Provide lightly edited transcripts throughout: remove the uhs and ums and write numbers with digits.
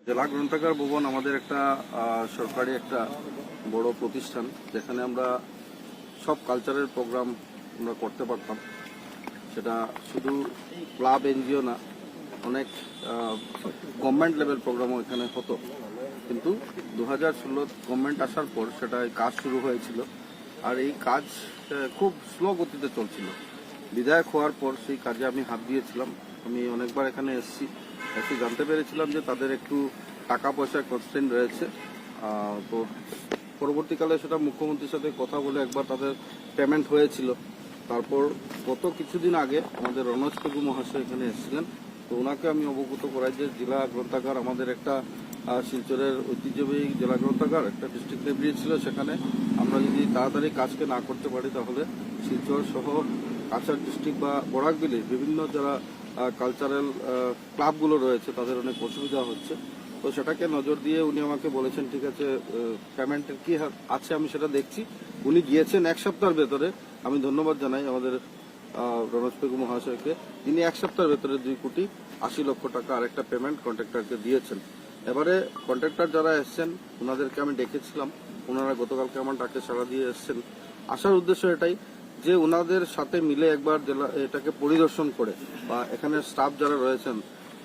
জেলা গ্রন্থাগার ভবন আমাদের একটা সরকারি একটা বড় প্রতিষ্ঠান, যেখানে আমরা সব কালচারের প্রোগ্রাম আমরা করতে পারতাম। সেটা শুধু ক্লাব এনজিও না, অনেক গভর্নমেন্ট লেভেল প্রোগ্রামও এখানে হতো। কিন্তু 2016 গভর্নমেন্ট আসার পর সেটা কাজ শুরু হয়েছিল, আর এই কাজ খুব স্লো গতিতে চলছিল। বিধায়ক হওয়ার পর সেই কাজে আমি হাত দিয়েছিলাম। আমি অনেকবার এখানে এসে জানতে পেরেছিলাম যে তাদের একটু টাকা পয়সার কনস্ট্রেন্ট রয়েছে। তো পরবর্তীকালে সেটা মুখ্যমন্ত্রীর সাথে কথা বলে একবার তাদের পেমেন্ট হয়েছিল। তারপর গত কিছুদিন আগে আমাদের রনজ পেগু মহাশয় এখানে এসেছিলেন। তো ওনাকে আমি অবগত করাই যে জেলা গ্রন্থাগার আমাদের একটা শিলচরের ঐতিহ্যবাহী জেলা গ্রন্থাগার একটা ডিস্ট্রিক্ট লাইব্রেরি ছিল, সেখানে আমরা যদি তাড়াতাড়ি কাজকে না করতে পারি তাহলে শিলচর সহ কাছাড় ডিস্ট্রিক্ট বা বরাকবিলির বিভিন্ন যারা কালচারাল ক্লাবগুলো রয়েছে তাদের অনেক অসুবিধা হচ্ছে। তো সেটাকে নজর দিয়ে উনি আমাকে বলেছেন, ঠিক আছে পেমেন্টের কি আছে আমি সেটা দেখছি। উনি গিয়েছেন এক সপ্তাহের ভেতরে। আমি ধন্যবাদ জানাই আমাদের রনজ পেগু মহাশয়কে, তিনি এক সপ্তাহের ভেতরে 2,80,00,000 টাকা আরেকটা পেমেন্ট কন্ট্রাক্টরকে দিয়েছেন। এবারে কন্ট্রাক্টর যারা এসছেন ওনাদেরকে আমি ডেকেছিলাম, ওনারা গতকালকে আমার ডাকে সাড়া দিয়ে এসছেন। আসার উদ্দেশ্য এটাই যে ওনাদের সাথে মিলে একবার এটাকে পরিদর্শন করে, বা এখানে স্টাফ যারা রয়েছেন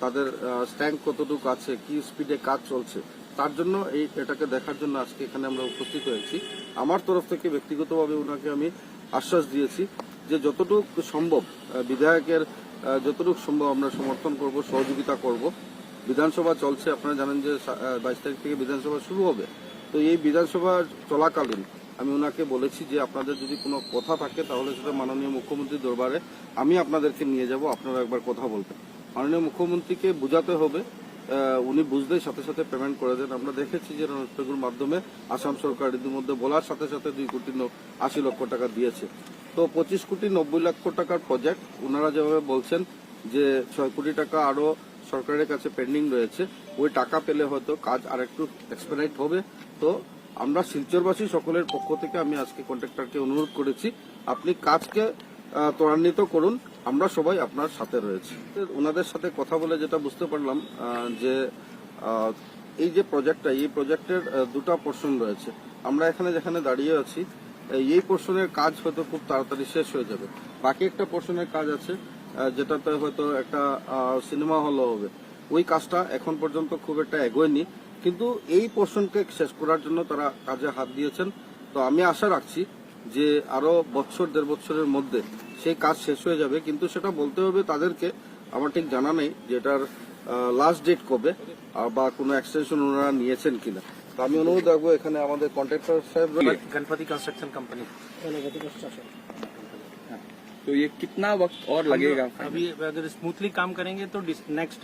তাদের স্ট্যাঙ্ক কতটুকু আছে, কি স্পিডে কাজ চলছে, তার জন্য এটাকে দেখার জন্য আজকে এখানে আমরা উপস্থিত হয়েছি। আমার তরফ থেকে ব্যক্তিগতভাবে ওনাকে আমি আশ্বাস দিয়েছি যে যতটুকু সম্ভব বিধায়কের যতটুকু সম্ভব আমরা সমর্থন করব, সহযোগিতা করব। বিধানসভা চলছে, আপনারা জানেন যে 22 তারিখ থেকে বিধানসভা শুরু হবে। তো এই বিধানসভা চলাকালীন আমি ওনাকে বলেছি যে আপনাদের যদি কোনো কথা থাকে তাহলে সেটা মাননীয় মুখ্যমন্ত্রীর দরবারে আমি আপনাদেরকে নিয়ে যাব, আপনারা একবার কথা বলবেন। মাননীয় মুখ্যমন্ত্রীকে বোঝাতে হবে, উনি বুঝলেই সাথে সাথে পেমেন্ট করে দেন। আমরা দেখেছি যে রনজ পেগুর মাধ্যমে আসাম সরকার ইতিমধ্যে বলার সাথে সাথে 2,80,00,000 টাকা দিয়েছে। তো 25,90,00,000 টাকার প্রজেক্ট ওনারা যেভাবে বলছেন যে 6 কোটি টাকা আরো সরকারের কাছে পেন্ডিং রয়েছে, ওই টাকা পেলে হয়তো কাজ আরেকটু এক্সপেডিট হবে। তো আমরা শিলচরবাসী সকলের পক্ষ থেকে আমি আজকে কন্ট্রাক্টরকে অনুরোধ করেছি, আপনি কাজকে ত্বরান্বিত করুন, আমরা সবাই আপনার সাথে রয়েছি। ওনাদের সাথে কথা বলে যেটা বুঝতে পারলাম যে এই যে প্রজেক্টটা, এই প্রজেক্টের দুটা পোর্শন রয়েছে। আমরা এখানে যেখানে দাঁড়িয়ে আছি এই পোর্শনের কাজ হয়তো খুব তাড়াতাড়ি শেষ হয়ে যাবে। বাকি একটা পোর্শনের কাজ আছে যেটাতে হয়তো একটা সিনেমা হলও হবে। ওই কাজটা এখন পর্যন্ত খুব একটা এগোয়নি, কিন্তু এই পোর্শনকে শেষ করার জন্য তারা কাজে হাত দিয়েছেন। তো আমি আশা রাখছি যে আরো বছর 1.5 বছরের মধ্যে সেই কাজ শেষ হয়ে যাবে। কিন্তু সেটা বলতে হবে তাদেরকে, আমার ঠিক জানা নেই যে এটার লাস্ট ডেট কবে বা কোনো এক্সটেনশন ওনারা নিয়েছেন কিনা। তো আমি অনুরোধ রাখবো এখানে আমাদের কন্ট্রাক্টর সাহেব गणपति कंस्ट्रक्शन कंपनी। तो ये कितना वक्त और लगेगा? अभी अगर स्मूथली काम करेंगे तो नेक्स्ट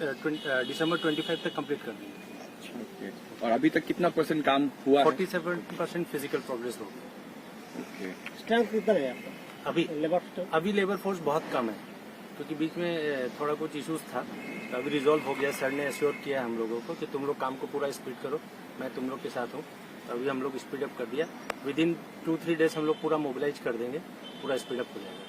दिसंबर 25 तक कंप्लीट कर देंगे। Okay. और अभी तक कितना % काम हुआ? 47% फिजिकल प्रोग्रेस हो गई। Okay. स्ट्रेंथ कितना है आपका अभी लेबर फोर्स बहुत कम है, क्योंकि बीच में थोड़ा कुछ इश्यूज था। तो अभी रिजॉल्व हो गया, सर ने एश्योर किया हम लोगों को कि तुम लोग काम को पूरा स्पीड करो, मैं तुम लोग के साथ हूँ। तो अभी हम लोग स्पीड अप कर दिया। विद इन 2-3 डेज हम लोग पूरा मोबिलाइज कर देंगे, पूरा स्पीड अप हो जाएगा।